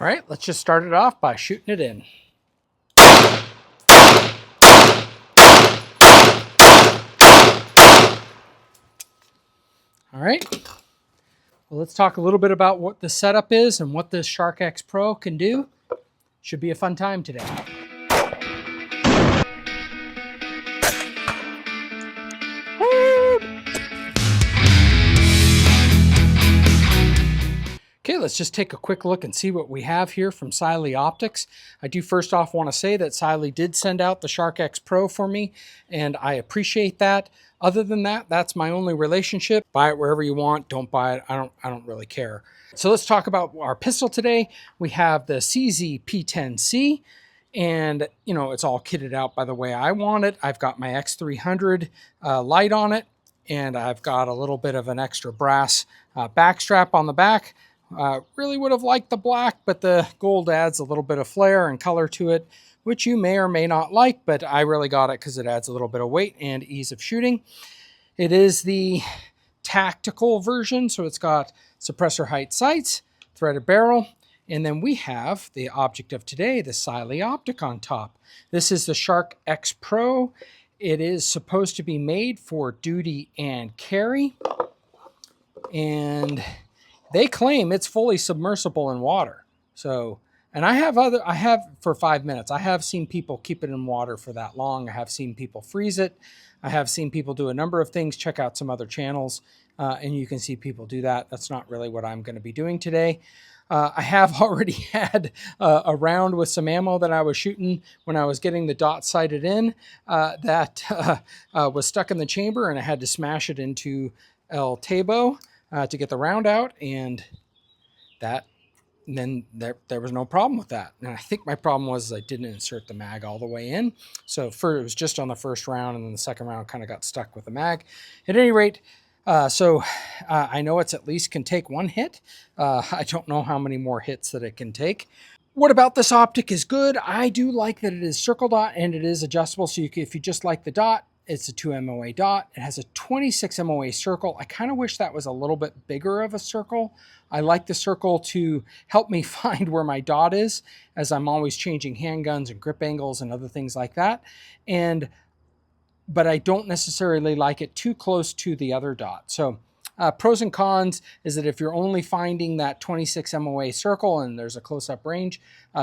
All right, let's just start it off by shooting it in. All right, well, let's talk a little bit about what the setup is and what this Shark X Pro can do. Should be a fun time today. Okay, let's just take a quick look and see what we have here from Cyelee Optics. I do first off want to say that Cyelee did send out the Shark X Pro for me, and I appreciate that. Other than that, that's my only relationship. Buy it wherever you want, don't buy it, I don't really care. So let's talk about our pistol today. We have the CZ P10C, and you know, it's all kitted out by the way I want it. I've got my X300 light on it, and I've got a little bit of an extra brass back strap on the back. Really would have liked the black, but the gold adds a little bit of flair and color to it, which you may or may not like, but I really got it because it adds a little bit of weight and ease of shooting. It is the tactical version, so it's got suppressor height sights, threaded barrel, and then we have the object of today, the Cyelee optic on top. This is the Shark X Pro. It is supposed to be made for duty and carry, and they claim it's fully submersible in water. So, and I have for 5 minutes. I have seen people keep it in water for that long. I have seen people freeze it. I have seen people do a number of things. Check out some other channels and you can see people do that. That's not really what I'm going to be doing today. I have already had a round with some ammo that I was shooting when I was getting the dot sighted in that was stuck in the chamber, and I had to smash it into El Tabo to get the round out, and then there was no problem with that. And I think my problem was I didn't insert the mag all the way in. So it was just on the first round, and then the second round kind of got stuck with the mag. At any rate, I know it's at least can take one hit. I don't know how many more hits that it can take. What about this optic is good? I do like that it is circle dot and it is adjustable. So if you just like the dot, it's a 2 MOA dot. It has a 26 MOA circle. I kind of wish that was a little bit bigger of a circle. I like the circle to help me find where my dot is, as I'm always changing handguns and grip angles and other things like that. But I don't necessarily like it too close to the other dot. So pros and cons is that if you're only finding that 26 MOA circle and there's a close-up range,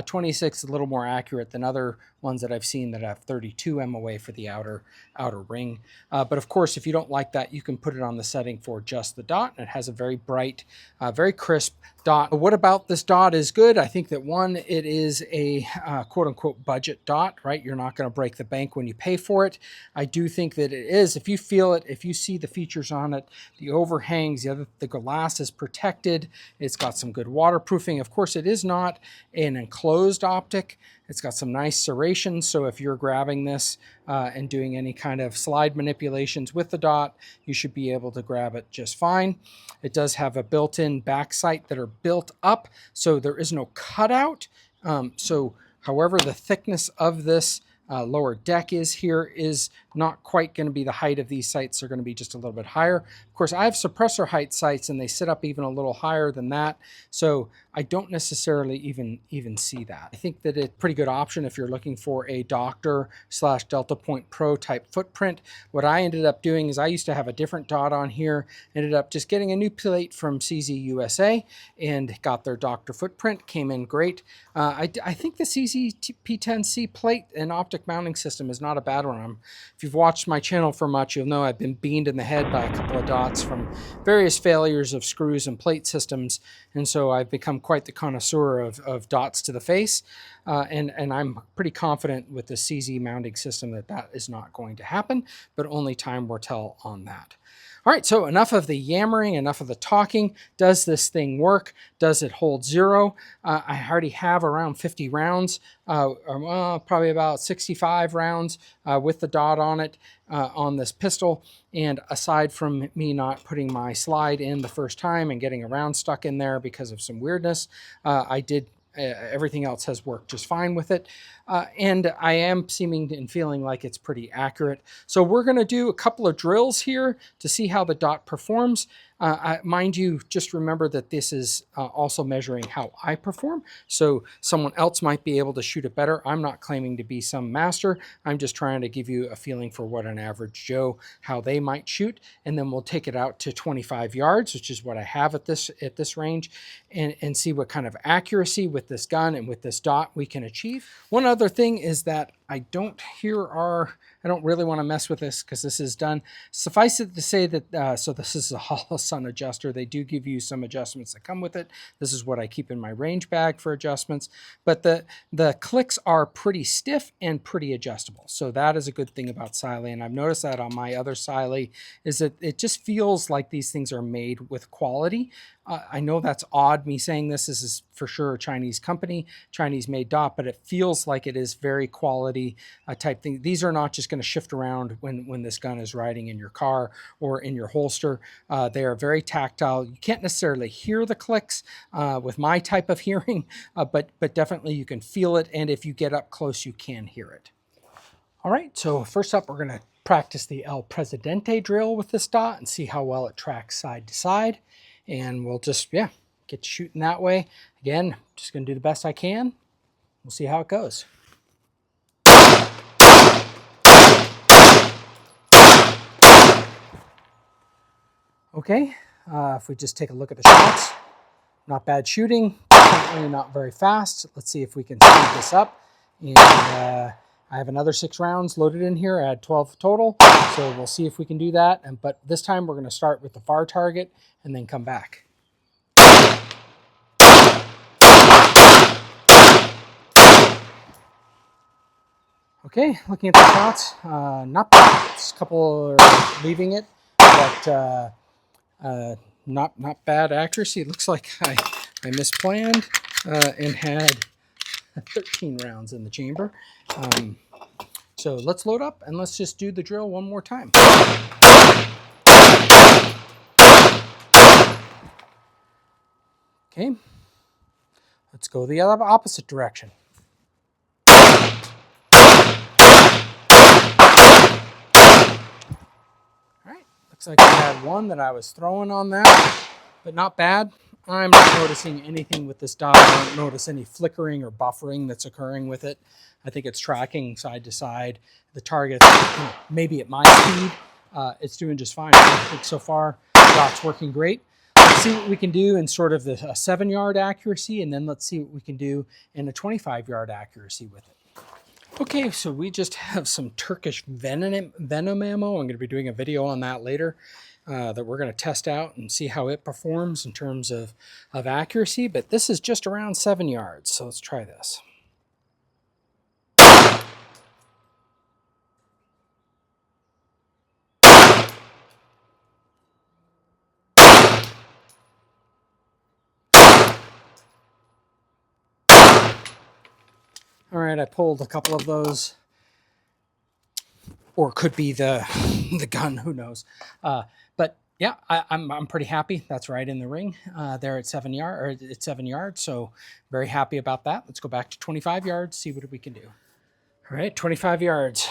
26 is a little more accurate than other ones that I've seen that have 32 MOA for the outer ring. But of course, if you don't like that, you can put it on the setting for just the dot, and it has a very bright, very crisp dot. What about this dot is good? I think that one, it is a quote-unquote budget dot, right? You're not going to break the bank when you pay for it. I do think that it is. If you feel it, if you see the features on it, the overhangs, the glass is protected. It's got some good waterproofing. Of course, it is not an enclosed optic. It's got some nice serration, so if you're grabbing this and doing any kind of slide manipulations with the dot, you should be able to grab it just fine. It does have a built-in back sight that are built up, so there is no cutout. So however the thickness of this lower deck is here is not quite going to be the height of these sights. They're going to be just a little bit higher. Of course, I have suppressor height sights, and they sit up even a little higher than that. So I don't necessarily even see that. I think that it's a pretty good option if you're looking for a Doctor/Delta Point Pro type footprint. What I ended up doing is I used to have a different dot on here, ended up just getting a new plate from CZ USA and got their Doctor footprint. Came in great. I think the CZ P10C plate and optic mounting system is not a bad one. If you've watched my channel for much, you'll know I've been beamed in the head by a couple of dots from various failures of screws and plate systems, and so I've become quite the connoisseur of dots to the face, and I'm pretty confident with the CZ mounting system that is not going to happen, but only time will tell on that. All right, so enough of the yammering, enough of the talking. Does this thing work? Does it hold zero? I already have around 50 rounds, probably about 65 rounds with the dot on it on this pistol. And aside from me not putting my slide in the first time and getting a round stuck in there because of some weirdness, everything else has worked just fine with it. And I am seeming and feeling like it's pretty accurate. So we're going to do a couple of drills here to see how the dot performs. Mind you, just remember that this is also measuring how I perform. So someone else might be able to shoot it better. I'm not claiming to be some master. I'm just trying to give you a feeling for what an average Joe, how they might shoot. And then we'll take it out to 25 yards, which is what I have at this range, and see what kind of accuracy with this gun and with this dot we can achieve. One other thing is that I don't really want to mess with this because this is done. Suffice it to say that, so this is a hollow sun adjuster. They do give you some adjustments that come with it. This is what I keep in my range bag for adjustments. But the clicks are pretty stiff and pretty adjustable. So that is a good thing about Cyelee. And I've noticed that on my other Cyelee is that it just feels like these things are made with quality. I know that's odd, me saying this. This is for sure a Chinese company, Chinese made dot, but it feels like it is very quality type thing. These are not just going to shift around when this gun is riding in your car or in your holster. They are very tactile. You can't necessarily hear the clicks with my type of hearing, but definitely you can feel it. And if you get up close, you can hear it. All right, so first up, we're going to practice the El Presidente drill with this dot and see how well it tracks side to side. And we'll just, get shooting that way. Again, just going to do the best I can. We'll see how it goes. Okay, if we just take a look at the shots, not bad shooting, definitely not very fast. Let's see if we can speed this up. And I have another 6 rounds loaded in here. I had 12 total, so we'll see if we can do that. But this time we're going to start with the far target and then come back. Okay, looking at the shots, not bad. Just a couple are leaving it, but not bad accuracy. It looks like I misplanned and had 13 rounds in the chamber. So let's load up and let's just do the drill one more time. Okay, let's go the other opposite direction. Looks like I had one that I was throwing on that, but not bad. I'm not noticing anything with this dot. I don't notice any flickering or buffering that's occurring with it. I think it's tracking side to side. The target, maybe at my speed, it's doing just fine. I think so far, the dot's working great. Let's see what we can do in sort of the 7-yard accuracy, and then let's see what we can do in a 25-yard accuracy with it. Okay, so we just have some Turkish venom ammo. I'm going to be doing a video on that later that we're going to test out and see how it performs in terms of accuracy. But this is just around 7 yards, so let's try this. All right, I pulled a couple of those, or it could be the gun, who knows. But yeah, I'm pretty happy. That's right in the ring there at 7 yards. So very happy about that. Let's go back to 25 yards, see what we can do. All right, 25 yards.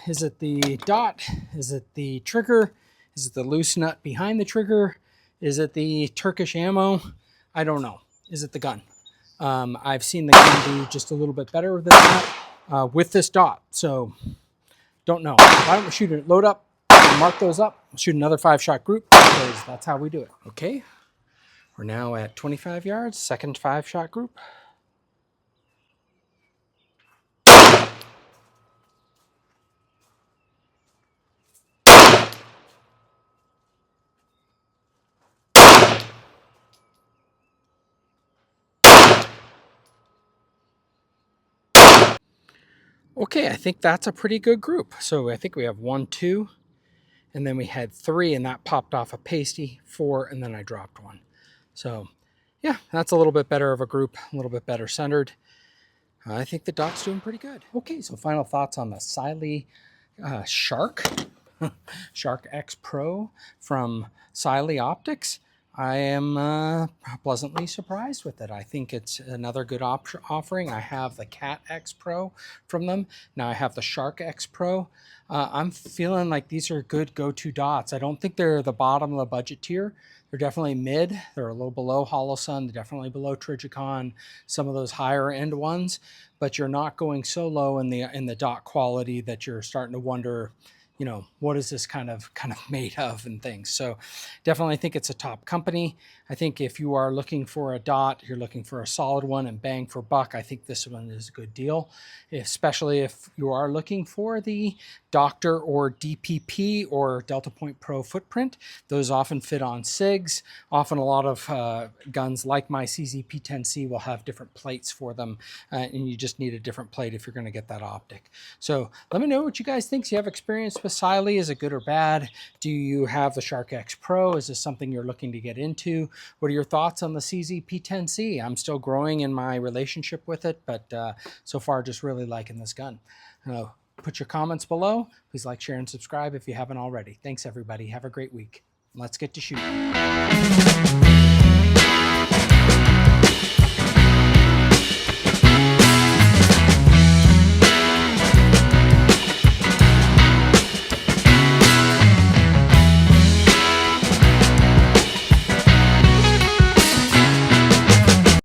Is it the dot? Is it the trigger? Is it the loose nut behind the trigger? Is it the Turkish ammo? I don't know. Is it the gun? I've seen the gun do just a little bit better than that with this dot. So don't know. Why don't we shoot it? Load up, mark those up, shoot another 5-shot group because that's how we do it. Okay, we're now at 25 yards, second 5-shot group. Okay, I think that's a pretty good group. So I think we have 1, 2, and then we had 3, and that popped off a pasty, 4, and then I dropped 1. So yeah, that's a little bit better of a group, a little bit better centered. I think the dot's doing pretty good. Okay, so final thoughts on the Cyelee Shark. Shark X Pro from Cyelee Optics. I am pleasantly surprised with it. I think it's another good offering. I have the Cat X Pro from them. Now I have the Shark X Pro. I'm feeling like these are good go-to dots. I don't think they're the bottom of the budget tier. They're definitely mid. They're a little below Holosun. They're definitely below Trijicon, some of those higher end ones. But you're not going so low in the dot quality that you're starting to wonder, you know, what is this kind of made of and things. So definitely think it's a top company. I think if you are looking for a dot, you're looking for a solid one and bang for buck, I think this one is a good deal, especially if you are looking for the Doctor or DPP or Delta Point Pro footprint. Those often fit on SIGs. Often a lot of guns like my CZP-10C will have different plates for them, and you just need a different plate if you're going to get that optic. So let me know what you guys think. Do you have experience with Cyelee? Is it good or bad? Do you have the Shark X Pro? Is this something you're looking to get into? What are your thoughts on the CZP-10C? I'm still growing in my relationship with it, but so far just really liking this gun. Put your comments below. Please like, share, and subscribe if you haven't already. Thanks, everybody. Have a great week. Let's get to shooting.